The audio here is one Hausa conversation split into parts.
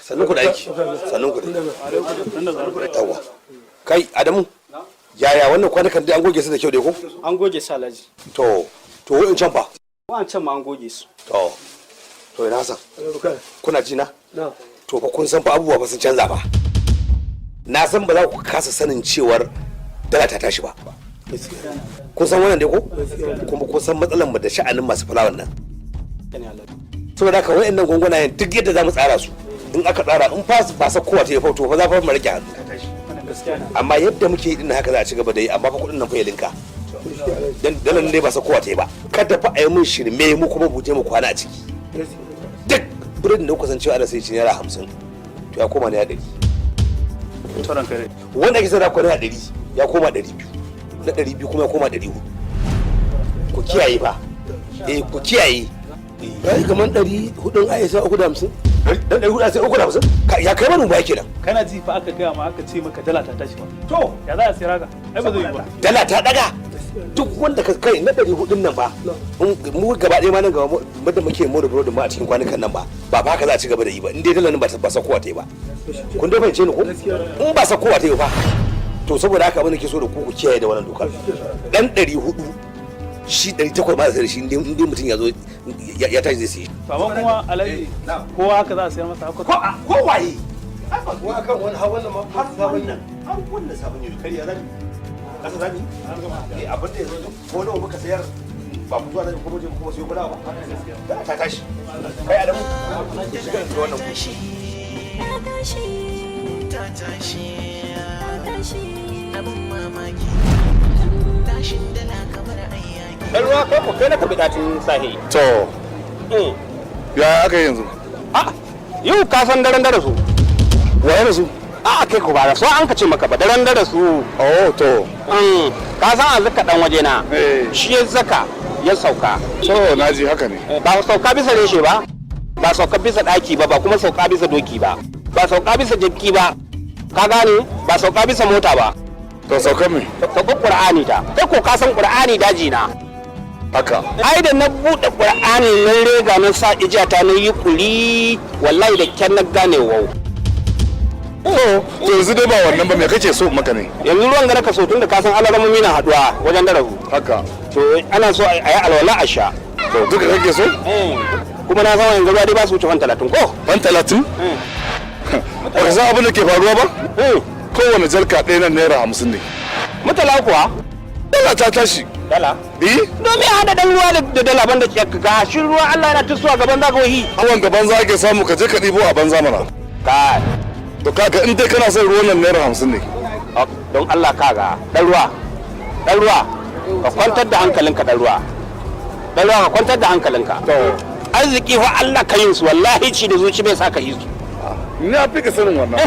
Sannu ku da aiki. Sannu ku da. Yawa. Kai Adamu. Yaya wannan kwanakan dai an goge su da kyau dai ko? An goge su Alhaji. To wa'in can fa? Wa'an can ma an goge su. To ina san. Kuna ji na? To fa kun san fa abubuwa ba sun canza ba. Na san ba za ku kasa sanin cewar dala ta tashi ba. Kun san wannan dai ko? Kuma kun san matsalar mu da sha'anin masu fulawan nan. Saboda haka wa'annan gwangwanayen duk yadda za mu tsara su in aka tsara in fa ba sa kowa ta yi fauto fa za fa mu rage hannu. Amma yadda muke yi dinnan haka za a ci gaba da yi amma fa kuɗin nan fa ya linka. Dan dalan ne ba sa kowa ta yi ba. Kada fa a yi mun shirme mu kuma buje mu kwana a ciki. Duk burin da kuka san cewa ana sai shi naira 50 to ya koma naira 100. Toran kare. Wanda ake sayar da naira 100 ya koma 200. Na 200 kuma ya koma 400. Ku kiyaye fa. Ku kiyaye. Bai kaman 400 a isa 350. Dan 400 sai 350. Ya kai manu ba yake nan. Kana ji fa aka gaya ma aka ce maka dala ta tashi ba. To ya za a sayar haka? Ai ba zai yi ba. Dala ta daga. Duk wanda ka kai na 400 nan ba mu gaba ɗaya ma nan gaba da muke mu da burodi ma a cikin kwanukan nan ba haka za a ci gaba da yi ba in dai dala nan ba sakowa ta yi ba. Kun dai fahimce ni ko? In ba sakowa ta yi ba to saboda haka abin da ke so da ku kiyaye da wannan dokar. Dan 400 shi 800 ma da sai shi in dai mutum ya zo ya tashi zai siye. Amma kuma Alhaji kowa haka za a sayar masa haka. Ko waye? Ai ba ko akan wani hawan nan ma har sabon nan. Har wannan sabon ne kai ya zani. Kasa zani? Abin da yanzu ko nawa muka sayar ba ku zuwa da kuma je kuma sayo kula ba. Da ta tashi. Kai Adamu shiga da wannan ku. Ta tashi abin mamaki tashin dala kamar ayyaki. Dan ruwa kai na kabi datin sahi. To. Ya aka yanzu? Yau ka san daren dare su. Waye da su? Kai ku ba da so an ka ce maka ba daren dare su. To. Ka san a zaka dan waje na. Shi ya zaka ya sauka. To naji haka ne. Ba sauka bisa reshe ba. Ba sauka bisa daki ba kuma sauka bisa doki ba. Ba sauka bisa jibki ba. Ka gane? Ba sauka bisa mota ba. To sauka me? Sauka Qur'ani ta. Kai ko ka san Qur'ani daji na. Haka. Ai da na bude Qur'ani nan rega na sa ijata na yi kuri wallahi da kyan na gane wau. To yanzu dai ba wannan ba me kake so maka ne? Yanzu ruwan gara ka so tun da ka san alaramomi na haduwa wajen darahu. Haka. To ana so a yi alwala a sha. To duka kake so? Kuma na san yanzu ruwa dai ba su wuce fan 30 ko? Fan 30? Ba ka san abin da ke faruwa ba? Kowane jalka ɗaya nan naira 50 ne. Mutala kuwa? Dala ta tashi. Dala? Domin haɗa ɗan ruwa da dala banda ga shi ruwa Allah yana tusuwa gaban zagawoyi. Hawan gaban za ke samu ka je ka ɗibo a banza mana. Kai. To kaga in dai kana son ruwan nan naira 50 ne. Don Allah kaga ɗan ruwa ka kwantar da hankalinka ɗan ruwa ka kwantar da hankalinka. To arziki fa Allah ka yin su wallahi ci da zuci bai sa ka yi su. Ni a fi ka sanin wannan.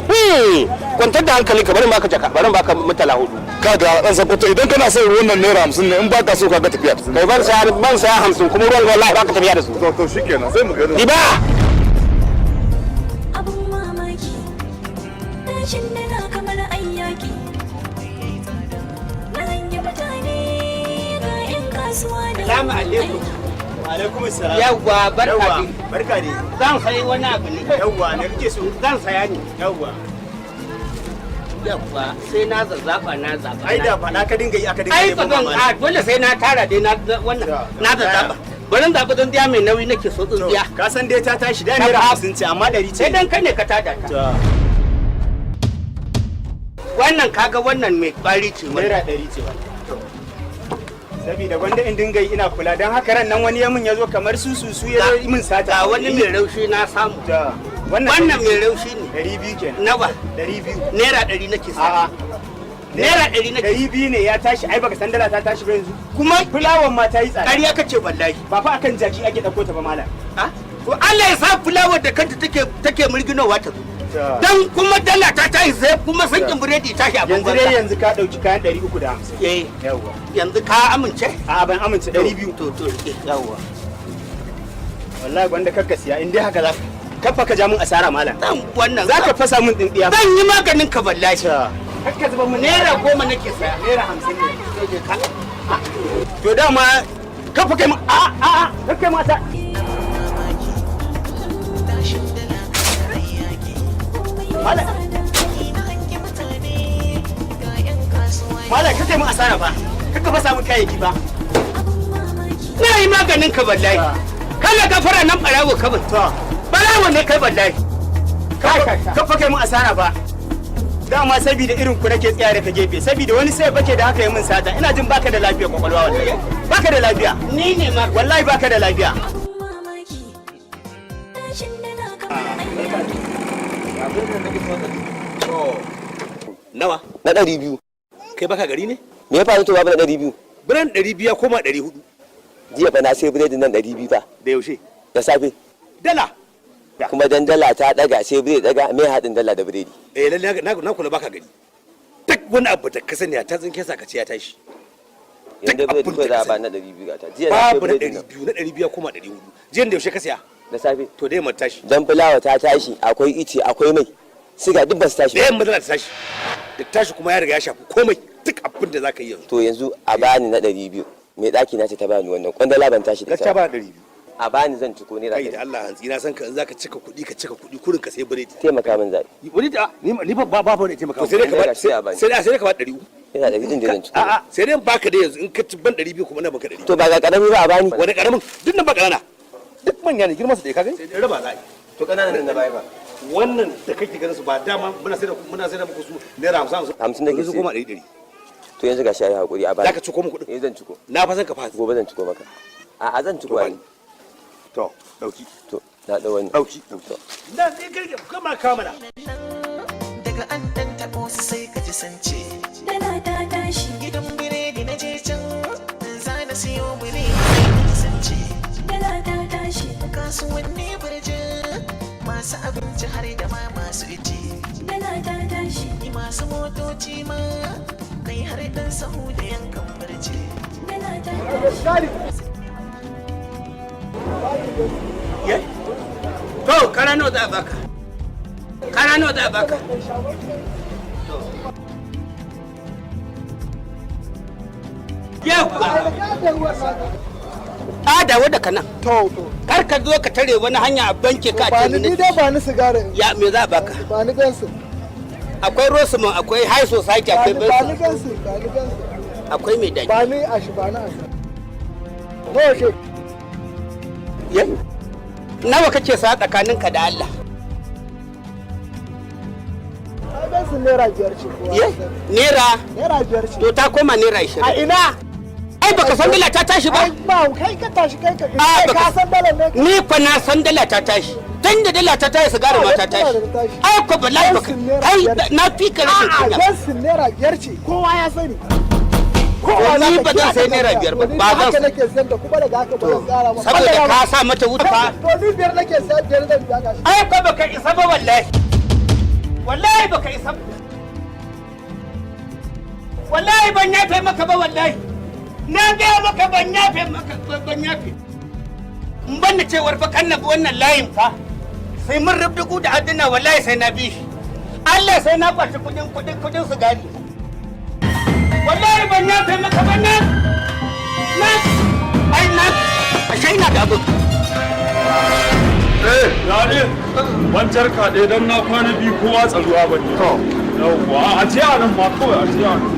Kwantar da hankalinka bari baka jaka bari baka mutala 4. Kaga dan sakoto idan kana son ruwan nan naira 50 ne in baka so kaga tafiya. Kai ban saya 50 kuma ruwan wallahi baka tafiya da su. To shikenan sai mu gani. Diba. Tashin dala kamar ayyaki na hangi mutane ga 'yan kasuwa da Salamu alaikum. Wa alaikum assalam. Yawwa barka. Barka ne. Zan sayi wani abu ne. Yawwa ne kake so? Zan saya ne. Yawwa. Yawwa sai na zazzaba. Ai da faɗa ka dinga yi aka dinga Ai yi. ba zan dole sai na tara dai na wannan na zazzaba. Barin zaɓi tsintsiya mai nauyi nake so tsintsiya. Ka san dai ta tashi da naira 50 ce amma 100 ce. Sai dan kai ne ka tada ta. Wannan kaga wannan mai kwari ce Naira 100 ce wannan. Sabida wanda in dinga yi ina kula don haka ran nan wani ya mun ya zo kamar su ya zo min sata. Ga wani mai raushi na samu. Wannan mai raushi ne. 200 kenan. Nawa? 200. Naira 100 nake sa. Naira 100 nake. 200 ne ya tashi ai baka san dala ta tashi ba yanzu. Kuma fulawan ma ta yi tsada. ƙarya kace wallahi. Ba fa akan jaki ake dauko ta ba malam. To Allah ya sa fulawar da kanta take murginowa ta zo. Dan kuma dala ta tashi sai kuma sankin biredi tashi a bangon. Yanzu ka dauki kayan 350. Yawa. Yanzu ka amince? A ban amince 200. To rike. Yawa. Wallahi gwanda kakka siya in dai haka za ka ka ja mun asara malam. Dan wannan za ka fasa mun dindiya. Zan yi maganin ka wallahi. Kakka zuba mun naira 10 nake saya. Naira 50 ne. To dama kafa kai mu kakkai mata. Malam kake mun asara ba. Kaka fasa mun kayayyaki ba. Na yi maganin ka wallahi. Kala gafara nan barawo ka bin. Barawo ne kai wallahi. Ka fake mun asara ba. Dama saboda irin ku nake tsaya da ka gefe saboda wani sai bake da haka yi min sata ina jin baka da lafiya kwakwalwa wallahi. Baka da lafiya. Ni ne ma wallahi baka da lafiya. Nawa? Na 200. Kai baka gari ne? Me ya faru to babu na 200? Biran 200 ya koma 400. Jiya fa na sai biredin nan 200 fa. Da yaushe? Da safe. Dala. Kuma dan dala ta daga sai biredi daga me hadin dala da biredi. Lalle na kula baka gari. Duk wani abu da ka sani ta tsinke sa ka ce ya tashi. Yanda biredi ko da ba na 200 ga ta. Jiya na sai babu na biredi 200 na 200 ya koma 400. Jiya da yaushe ka siya? da safe. To dai mu tashi. Dan fulawa ta tashi, akwai ice, akwai mai. Siga duk ba su tashi. Da yamma za ta tashi. Da tashi kuma ya riga ya shafi komai duk abin da zaka yi yanzu. To yanzu a bani na 200. Mai daki na ce ta bani wannan. Kwandala ban tashi da ta ba 200. A bani zan ciko ne da kai da Allah hantsi na san ka in zaka cika kuɗi ka cika kuɗi kurin ka sai biredi. Taimaka min zai. Wani da ni ba ne taimaka. Sai dai ka ba sai ka ba 300. Ina da gidin da zan ciko. A'a sai dai baka da yanzu in ka ci ban 200 kuma na baka 100. To ba ga karami ba a bani. Wani karamin duk nan ba karana. Duk manya ne girman su da ka gani? Sai dai raba zai. To kananan da bai ba. Wannan da kake ganin su ba dama muna sai da muku su naira 50 da ke su koma 100. To yanzu ga shi ya hakuri a bani. Zaka ciko mu kuɗin? Zan ciko. Na fa san ka fasa. Gobe zan ciko maka. A'a zan ciko ai. To dauki. To na da wani. Dauki. Dan sai kirge kama kamera. Daga an dan tabo su sai ka ji sance. Dala ta tashi. Gidan biredi na je can. Za na siyo biredi sai ka ji sance. Dala ta tashi. Kasuwanni birjin. Masu abinci har da ma masu iti. Dala ta tashi. Masu motoci ma. Kai har dan sahu da yankan birji. Dala ta tashi. To, kana nawa za a baka? Kana nawa za a baka? Yau! Dawo da kana. To. Kar ka zo ka tare wani hanya a banke ka Ba ni dai ba ni sigara. Ya me za a baka? Ba ni gansu. Akwai Rosamond, akwai High Society, akwai Ba Benson. ni gansu, ba ni gansu. Akwai mai daji. Ba ni ashi, ba ni ashi. Nawa ke? Nawa kake sa tsakaninka da Allah? Ai gansu naira 5 ce kowa. Naira? Naira 5 ce. To ta koma naira 20. A ina? Ai baka san dala ta tashi ba? Ai ba kai ka tashi kai ka. Ai ka san dala ne. Ni fa na san dala ta tashi. Tun da dala ta tashi sigara ma ta tashi. Ai ko wallahi baka. Ai na fi ka rashin kunya. Gansu naira 5 ce. Kowa ya sani. Ni ba zan sai naira 5 ba. Ba zan. Haka nake sayar da kuma daga haka ba zan tsara ba. Saboda ka sa mata wuta fa. To ni 5 nake sayar 5 da biya gashi. Ai ko baka isa ba wallahi. Wallahi baka isa. Wallahi ban yafe maka ba wallahi. Na gaya maka ban yafe maka ban yafe. In ban da cewar fa kan na bi wannan layin fa. Sai mun rubdugu da addina wallahi sai na bi shi. Allah sai na kwaci kudin su gani. Wallahi ban yafe maka ba na. Ai na. Ashe ina da abu. Yaɗe, wancar kaɗe don na kwana biyu kowa tsaruwa ba ne. Yawwa, a jiya nan ma kawai a jiya nan.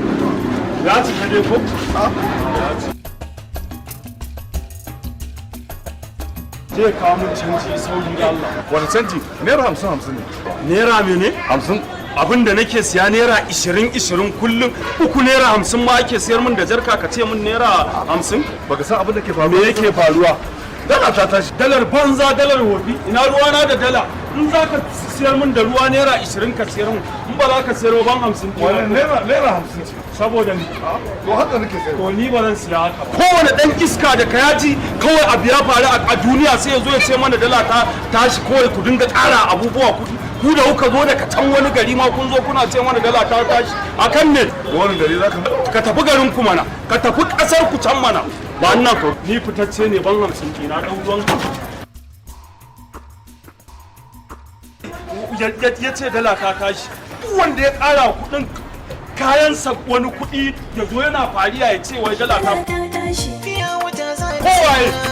Ya ci ka ne ko? Ya ci. Je kawo mun canji sauri da Allah. Wani canji? Naira 50 ne. Naira mene? 50. Abin da nake siya naira 20 kullum, uku naira 50 ma ake siyar min da jarka ka ce min naira 50? Baka san abin da ke faruwa. Me yake faruwa? Dala ta tashi. Dalar banza, dalar wofi, ina ruwana da dala. In za ka siyar min da ruwa naira 20 ka siyar min, in ba za ka siyar ban 50 ke. Wani naira 50 ce. Saboda ni. To haka nake sayar. To ni ba zan siya haka ba. Kowane dan iska da ka yaji kawai abu ya faru a duniya sai ya zo ya ce mana dala ta tashi kawai ku dinga ƙara abubuwa kuɗi. Ku da kuka zo daga can wani gari ma kun zo kuna ce mana dala ta tashi. Akan ne? Wani gari za ka tafi garin ku mana, ka tafi ƙasar ku can mana. Ba nan ko ni fitacce ne ban 50 kina dan ruwan ya ce dala ta tashi. Duk wanda ya ƙara kuɗin kayansa wani kuɗi ya zo yana fariya ya ce wai dala ta tashi. Fiya wata za kowaye